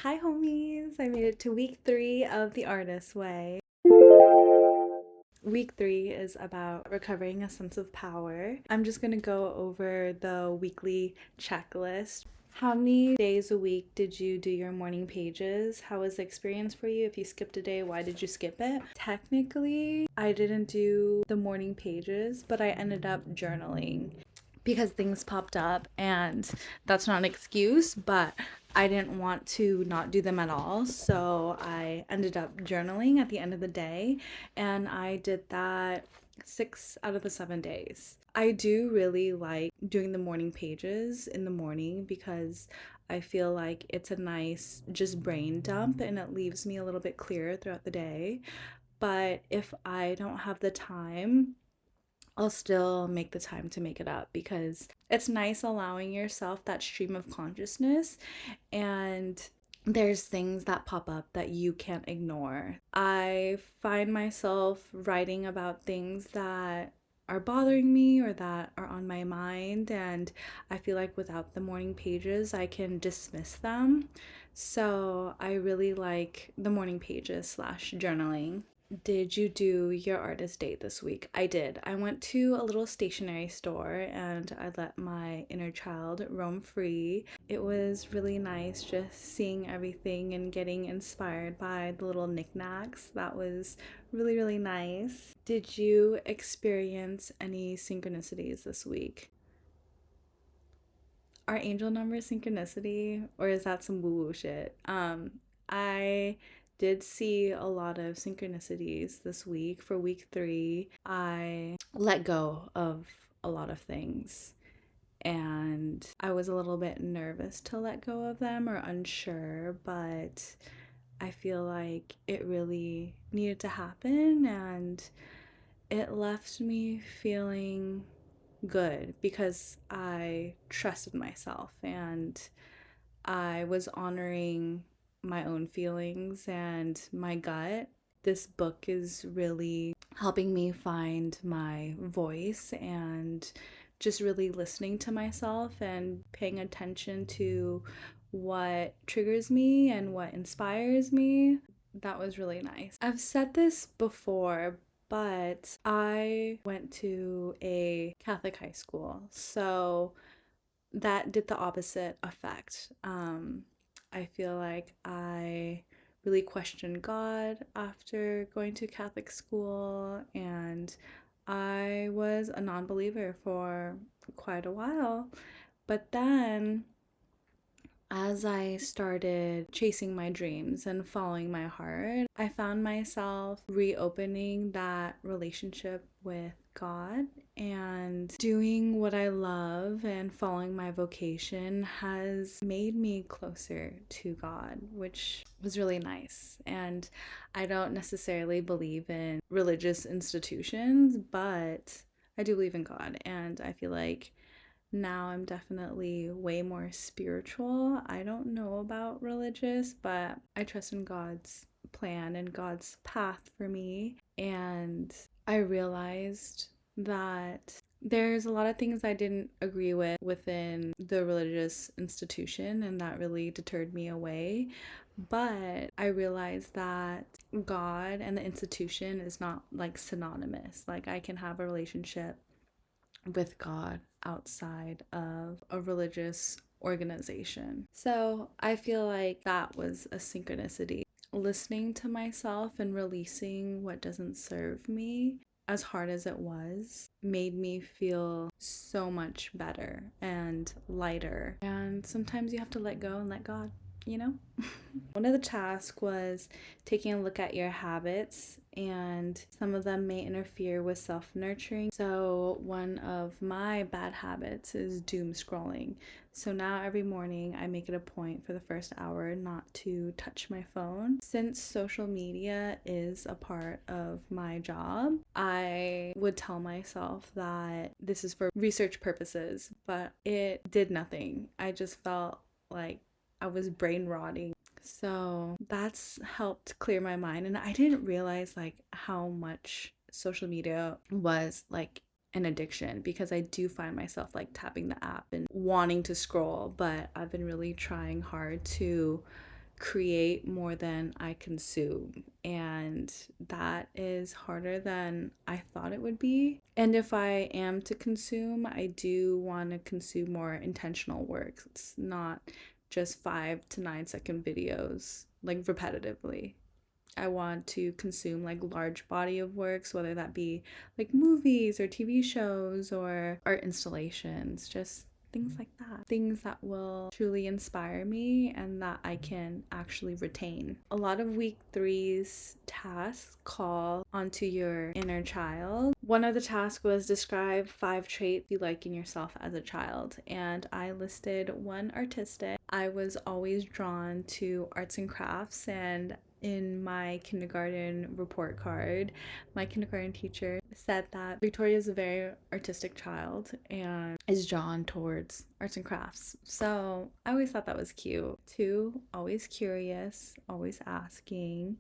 Hi, homies! I made it to week 3 of The Artist's Way. Week 3 is about recovering a sense of power. I'm just gonna go over the weekly checklist. How many days a week did you do your morning pages? How was the experience for you? If you skipped a day, why did you skip it? Technically, I didn't do the morning pages, but I ended up journaling because things popped up, and that's not an excuse, but I didn't want to not do them at all. So I ended up journaling at the end of the day, and I did that 6 out of the 7 days. I do really like doing the morning pages in the morning because I feel like it's a nice just brain dump and it leaves me a little bit clearer throughout the day. But if I don't have the time, I'll still make the time to make it up because it's nice allowing yourself that stream of consciousness, and there's things that pop up that you can't ignore. I find myself writing about things that are bothering me or that are on my mind, and I feel like without the morning pages, I can dismiss them. So I really like the morning pages slash journaling. Did you do your artist date this week? I did. I went to a little stationery store and I let my inner child roam free. It was really nice just seeing everything and getting inspired by the little knickknacks. That was really, really nice. Did you experience any synchronicities this week? Are angel numbers synchronicity, or is that some woo woo shit? I did see a lot of synchronicities this week. For week 3, I let go of a lot of things, and I was a little bit nervous to let go of them or unsure, but I feel like it really needed to happen, and it left me feeling good because I trusted myself and I was honoring my own feelings and my gut. This book is really helping me find my voice and just really listening to myself and paying attention to what triggers me and what inspires me. That was really nice. I've said this before, but I went to a Catholic high school. So that did the opposite effect. I feel like I really questioned God after going to Catholic school, and I was a non believer for quite a while. But then, as I started chasing my dreams and following my heart, I found myself reopening that relationship with God, and doing what I love and following my vocation has made me closer to God, which was really nice. And I don't necessarily believe in religious institutions, but I do believe in God, and I feel like now I'm definitely way more spiritual. I don't know about religious, but I trust in God's plan and God's path for me. And I realized that there's a lot of things I didn't agree with within the religious institution, and that really deterred me away. But I realized that God and the institution is not like synonymous. Like, I can have a relationship with God outside of a religious organization. So I feel like that was a synchronicity. Listening to myself and releasing what doesn't serve me, as hard as it was, made me feel so much better and lighter. And sometimes you have to let go and let God, you know? One of the tasks was taking a look at your habits, and some of them may interfere with self nurturing. So, one of my bad habits is doom scrolling. So, now every morning I make it a point for the first hour not to touch my phone. Since social media is a part of my job, I would tell myself that this is for research purposes, but it did nothing. I just felt like I was brain rotting. So that's helped clear my mind. And I didn't realize like how much social media was like an addiction, because I do find myself like tapping the app and wanting to scroll, but I've been really trying hard to create more than I consume. And that is harder than I thought it would be. And if I am to consume, I do want to consume more intentional work. It's not just 5 to 9 second videos, like repetitively. I want to consume like large body of works, whether that be like movies or TV shows or art installations, just things like that. Things that will truly inspire me and that I can actually retain. A lot of week three's tasks call onto your inner child. One of the tasks was describe 5 traits you like in yourself as a child, and I listed one artistic. I was always drawn to arts and crafts, and in my kindergarten report card, my kindergarten teacher said that Victoria is a very artistic child and is drawn towards arts and crafts. So I always thought that was cute. 2, always curious, always asking.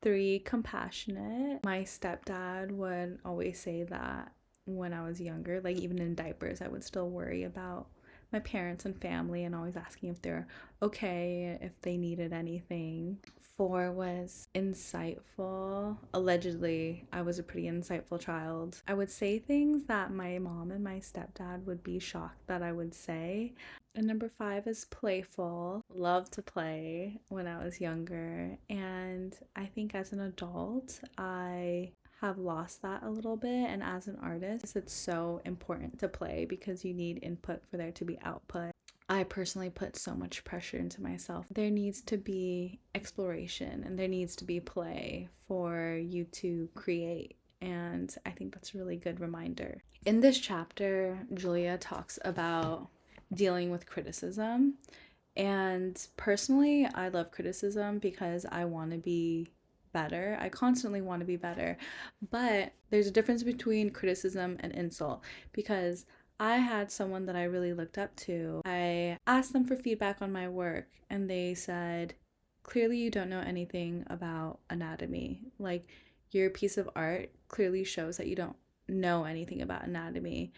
3, compassionate. My stepdad would always say that when I was younger, like even in diapers, I would still worry about my parents and family and always asking if they're okay, if they needed anything. 4 was insightful. Allegedly, I was a pretty insightful child. I would say things that my mom and my stepdad would be shocked that I would say. And number 5 is playful. Loved to play when I was younger. And I think as an adult, I have lost that a little bit. And as an artist, it's so important to play because you need input for there to be output. I personally put so much pressure into myself. There needs to be exploration and there needs to be play for you to create. And I think that's a really good reminder. In this chapter, Julia talks about dealing with criticism. And personally, I love criticism because I want to be better. I constantly want to be better. But there's a difference between criticism and insult, because I had someone that I really looked up to. I asked them for feedback on my work and they said, clearly you don't know anything about anatomy. Like, your piece of art clearly shows that you don't know anything about anatomy.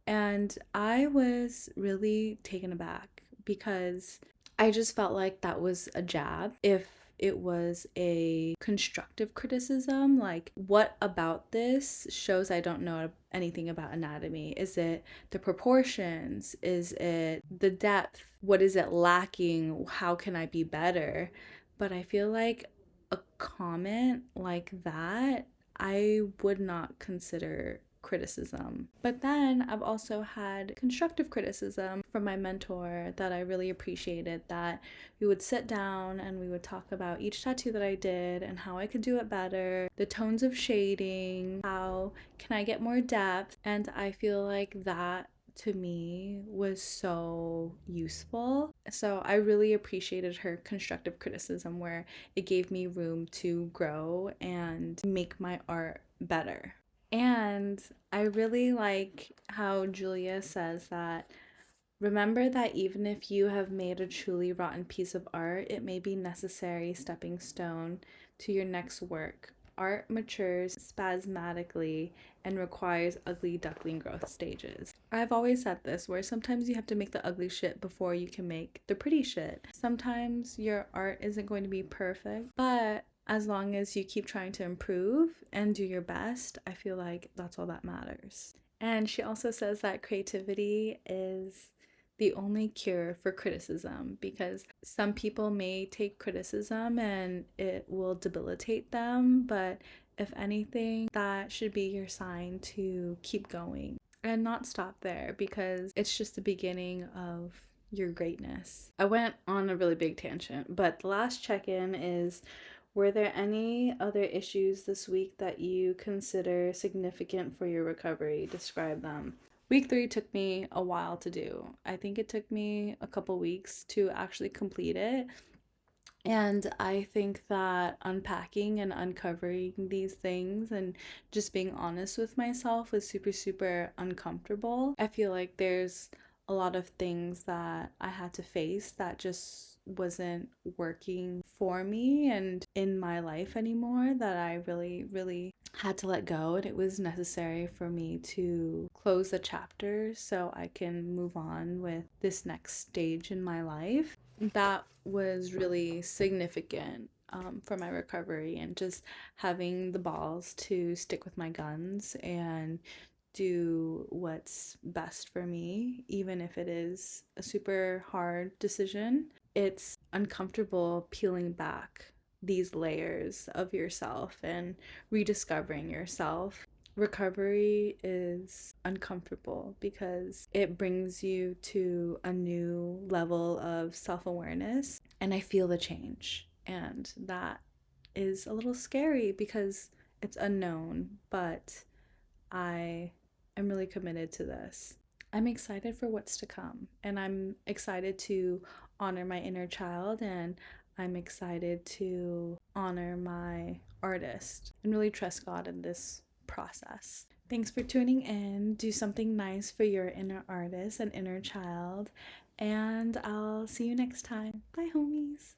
And I was really taken aback because I just felt like that was a jab. If it was a constructive criticism, like, what about this shows I don't know anything about anatomy? Is it the proportions? Is it the depth? What is it lacking? How can I be better? But I feel like a comment like that, I would not consider criticism. But then I've also had constructive criticism from my mentor that I really appreciated, that we would sit down and we would talk about each tattoo that I did and how I could do it better, the tones of shading, how can I get more depth. And I feel like that to me was so useful. So I really appreciated her constructive criticism where it gave me room to grow and make my art better. And I really like how Julia says that, remember that even if you have made a truly rotten piece of art, it may be necessary stepping stone to your next work. Art matures spasmodically and requires ugly duckling growth stages. I've always said this, where sometimes you have to make the ugly shit before you can make the pretty shit. Sometimes your art isn't going to be perfect, but as long as you keep trying to improve and do your best, I feel like that's all that matters. And she also says that creativity is the only cure for criticism, because some people may take criticism and it will debilitate them, but if anything, that should be your sign to keep going and not stop there, because it's just the beginning of your greatness. I went on a really big tangent, but the last check-in is, were there any other issues this week that you consider significant for your recovery? Describe them. Week 3 took me a while to do. I think it took me a couple weeks to actually complete it. And I think that unpacking and uncovering these things and just being honest with myself was super, super uncomfortable. I feel like there's a lot of things that I had to face that just wasn't working for me and in my life anymore, that I really, really had to let go. And it was necessary for me to close the chapter so I can move on with this next stage in my life. that was really significant for my recovery, and just having the balls to stick with my guns and do what's best for me, even if it is a super hard decision. It's uncomfortable peeling back these layers of yourself and rediscovering yourself. Recovery is uncomfortable because it brings you to a new level of self awareness, and I feel the change. And that is a little scary because it's unknown, but I am really committed to this. I'm excited for what's to come, and I'm excited to honor my inner child, and I'm excited to honor my artist and really trust God in this process. Thanks for tuning in. Do something nice for your inner artist and inner child, and I'll see you next time. Bye, homies.